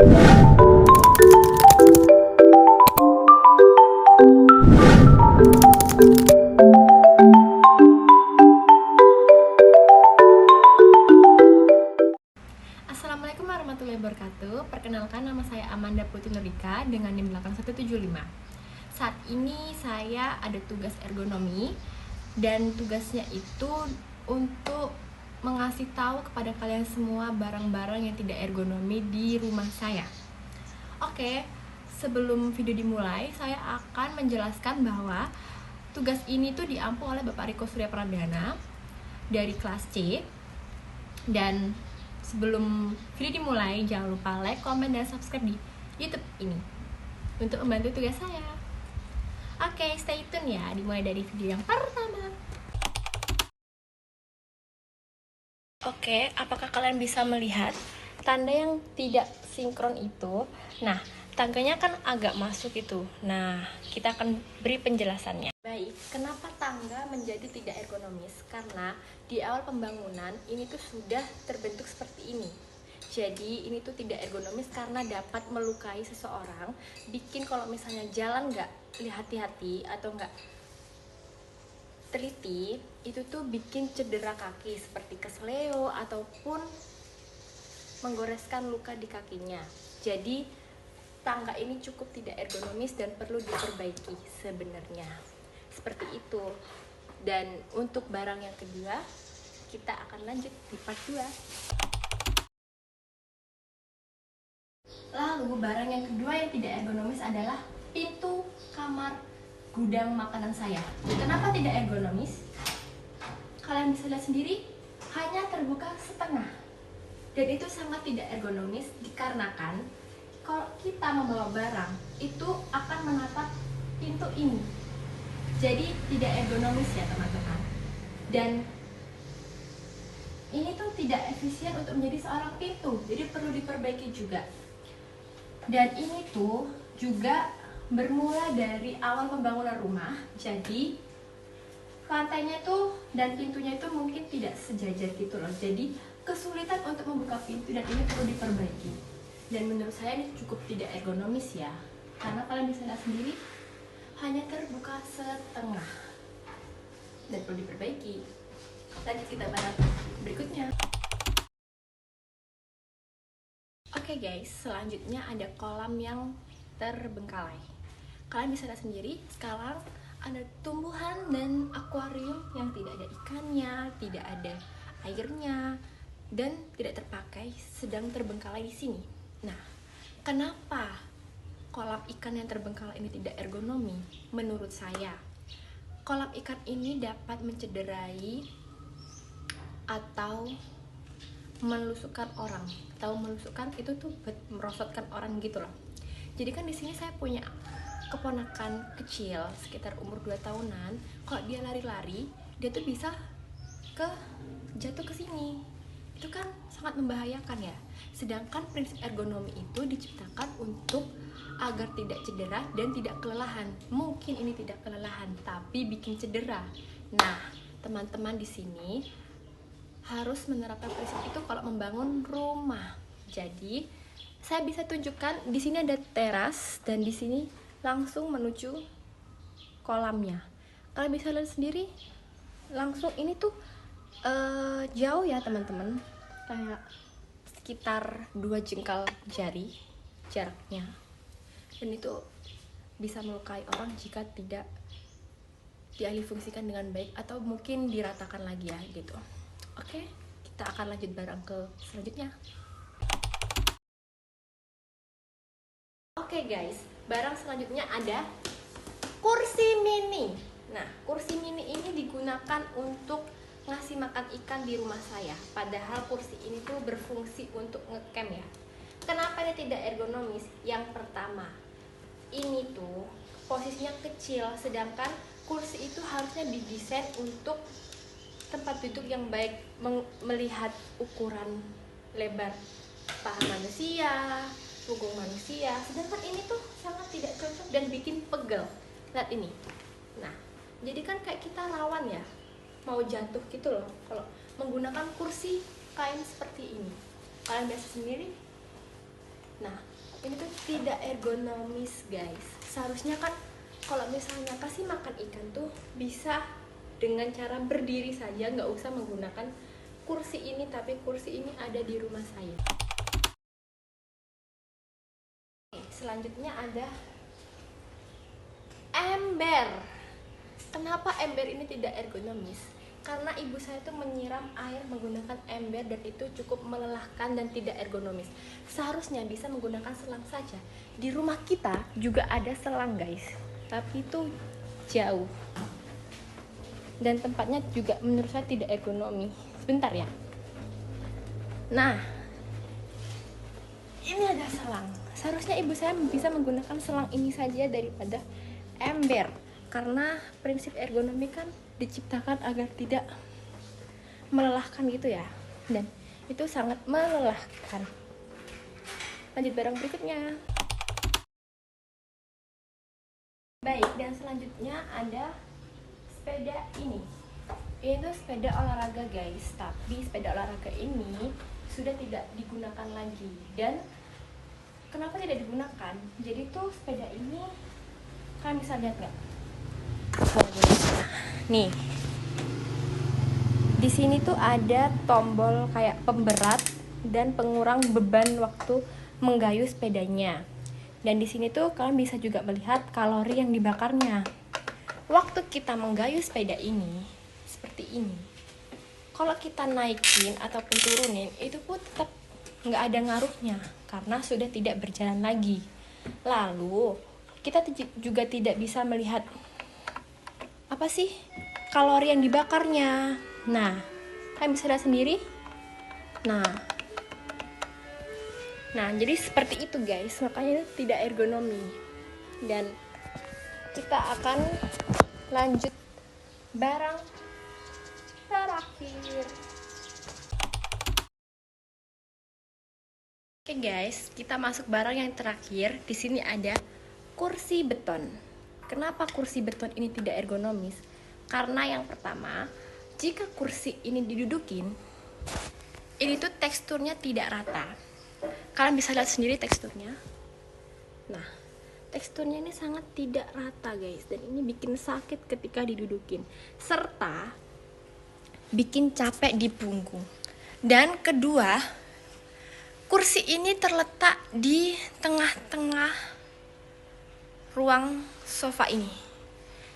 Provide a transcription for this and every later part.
Assalamualaikum warahmatullahi wabarakatuh. Perkenalkan, nama saya Amanda Putri Nurika dengan NIM belakang 175. Saat ini saya ada tugas ergonomi dan tugasnya itu untuk mengasih tahu kepada kalian semua barang-barang yang tidak ergonomi di rumah saya. Oke, sebelum video dimulai, saya akan menjelaskan bahwa tugas ini tuh diampu oleh Bapak Riko Surya Pradana dari kelas C. Dan sebelum video dimulai, jangan lupa like, komen, dan subscribe di YouTube ini untuk membantu tugas saya. Oke, stay tune ya, dimulai dari video yang pertama. Oke, apakah kalian bisa melihat tanda yang tidak sinkron itu? Nah, tangganya kan agak masuk itu. Nah, kita akan beri penjelasannya. Baik, kenapa tangga menjadi tidak ergonomis? Karena di awal pembangunan ini tuh sudah terbentuk seperti ini. Jadi ini tuh tidak ergonomis karena dapat melukai seseorang. Bikin kalau misalnya jalan nggak hati-hati atau nggak teliti, itu tuh bikin cedera kaki seperti kesleo ataupun menggoreskan luka di kakinya. Jadi tangga ini cukup tidak ergonomis dan perlu diperbaiki sebenarnya. Seperti itu. Dan untuk barang yang kedua, kita akan lanjut di part 2. Lalu barang yang kedua yang tidak ergonomis adalah pintu kamar gudang makanan saya. Kenapa tidak ergonomis? Kalian bisa lihat sendiri, hanya terbuka setengah. Dan itu sangat tidak ergonomis dikarenakan kalau kita membawa barang itu akan menatap pintu ini. Jadi tidak ergonomis ya teman-teman. Dan ini tuh tidak efisien untuk menjadi seorang pintu. Jadi perlu diperbaiki juga. Dan ini tuh juga bermula dari awal pembangunan rumah. Jadi lantainya tuh dan pintunya itu mungkin tidak sejajar gitu loh. Jadi kesulitan untuk membuka pintu dan ini perlu diperbaiki. Dan menurut saya ini cukup tidak ergonomis ya. Karena kalian bisa lihat sendiri, hanya terbuka setengah. Dan perlu diperbaiki. Lanjut kita bahas berikutnya. Oke guys, selanjutnya ada kolam yang terbengkalai. Kalian bisa lihat sendiri, sekarang ada tumbuhan dan akuarium yang tidak ada ikannya, tidak ada airnya, dan tidak terpakai, sedang terbengkalai di sini. Nah, kenapa kolam ikan yang terbengkalai ini tidak ergonomi? Menurut saya, kolam ikan ini dapat mencederai atau menusukkan orang. Tahu menusukkan itu tuh merosotkan orang gitu loh. Jadi kan di sini saya punya keponakan kecil sekitar umur 2 tahunan. Kalau dia lari-lari, dia tuh bisa jatuh ke sini. Itu kan sangat membahayakan ya. Sedangkan prinsip ergonomi itu diciptakan untuk agar tidak cedera dan tidak kelelahan. Mungkin ini tidak kelelahan, tapi bikin cedera. Nah, teman-teman di sini harus menerapkan prinsip itu kalau membangun rumah. Jadi, saya bisa tunjukkan di sini ada teras dan di sini langsung menuju kolamnya. Kalian bisa lihat sendiri, langsung ini tuh jauh ya teman-teman, kayak sekitar 2 jengkal jari jaraknya. Dan itu bisa melukai orang jika tidak dialihfungsikan dengan baik atau mungkin diratakan lagi ya gitu. Oke, kita akan lanjut barang ke selanjutnya. Oke guys, barang selanjutnya ada kursi mini. Nah, kursi mini ini digunakan untuk ngasih makan ikan di rumah saya. Padahal kursi ini tuh berfungsi untuk ngecamp ya. Kenapa ini tidak ergonomis? Yang pertama, ini tuh posisinya kecil, sedangkan kursi itu harusnya didesain untuk tempat duduk yang baik, melihat ukuran lebar paha manusia, punggung manusia. Sedangkan ini tuh sangat tidak cocok dan bikin pegel. Lihat ini. Nah, jadi kan kayak kita rawan ya, mau jatuh gitu loh kalau menggunakan kursi kain seperti ini. Kalian biasa sendiri. Nah, tidak ergonomis guys. Seharusnya kan kalau misalnya kasih makan ikan tuh bisa dengan cara berdiri saja, nggak usah menggunakan kursi ini, tapi kursi ini ada di rumah saya. Selanjutnya ada ember. Kenapa ember ini tidak ergonomis? Karena ibu saya tuh menyiram air menggunakan ember dan itu cukup melelahkan dan tidak ergonomis. Seharusnya bisa menggunakan selang saja. Di rumah kita juga ada selang guys, tapi itu jauh dan tempatnya juga menurut saya tidak ergonomi. Sebentar ya. Nah, ini ada selang. Seharusnya ibu saya bisa menggunakan selang ini saja daripada ember, karena prinsip ergonomi kan diciptakan agar tidak melelahkan gitu ya, dan itu sangat melelahkan. Lanjut barang berikutnya. Baik, dan selanjutnya ada sepeda ini. Ini tuh sepeda olahraga guys, tapi sepeda olahraga ini sudah tidak digunakan lagi. Dan kenapa tidak digunakan? Jadi tuh sepeda ini, kalian bisa lihat nggak? Nih, di sini tuh ada tombol kayak pemberat dan pengurang beban waktu menggayuh sepedanya. Dan di sini tuh kalian bisa juga melihat kalori yang dibakarnya. Waktu kita menggayuh sepeda ini seperti ini, kalau kita naikin ataupun turunin itu pun tetap nggak ada ngaruhnya karena sudah tidak berjalan lagi. Lalu kita juga tidak bisa melihat apa sih kalori yang dibakarnya. Nah, kalian bisa lihat sendiri. Nah, jadi seperti itu guys, makanya tidak ergonomi. Dan kita akan lanjut barang terakhir. Oke guys, kita masuk barang yang terakhir. Di sini ada kursi beton. Kenapa kursi beton ini tidak ergonomis? Karena yang pertama, jika kursi ini didudukin, ini tuh teksturnya tidak rata. Kalian bisa lihat sendiri teksturnya. Nah, teksturnya ini sangat tidak rata guys, dan ini bikin sakit ketika didudukin, serta bikin capek di punggung. Dan kedua, kursi ini terletak di tengah-tengah ruang sofa ini.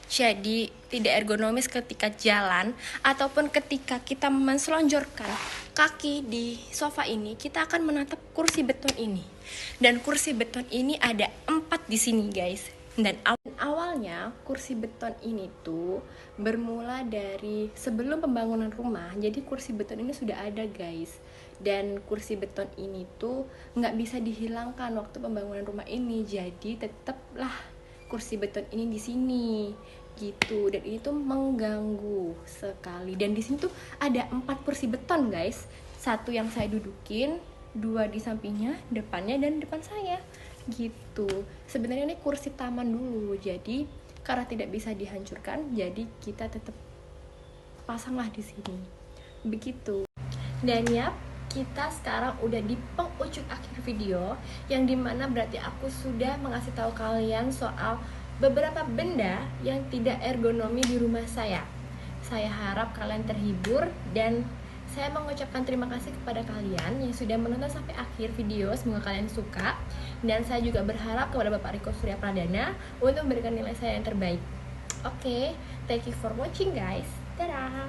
Jadi tidak ergonomis ketika jalan ataupun ketika kita menselonjorkan kaki di sofa ini, kita akan menatap kursi beton ini. Dan kursi beton ini ada 4 di sini guys. Dan awalnya kursi beton ini tuh bermula dari sebelum pembangunan rumah. Jadi kursi beton ini sudah ada guys. Dan kursi beton ini tuh nggak bisa dihilangkan waktu pembangunan rumah ini. Jadi tetaplah kursi beton ini di sini gitu, dan ini tuh mengganggu sekali. Dan di sini tuh ada 4 kursi beton guys, 1 yang saya dudukin, 2 di sampingnya, depannya, dan depan saya gitu. Sebenarnya ini kursi taman dulu, jadi karena tidak bisa dihancurkan, jadi kita tetap pasanglah di sini begitu. Dan ya, kita sekarang udah di penghujung akhir video, yang dimana berarti aku sudah mengasih tahu kalian soal beberapa benda yang tidak ergonomi di rumah saya. Saya harap kalian terhibur, dan saya mengucapkan terima kasih kepada kalian yang sudah menonton sampai akhir video. Semoga kalian suka, dan saya juga berharap kepada Bapak Riko Surya Pradana untuk memberikan nilai saya yang terbaik. Oke, thank you for watching guys. Dadah.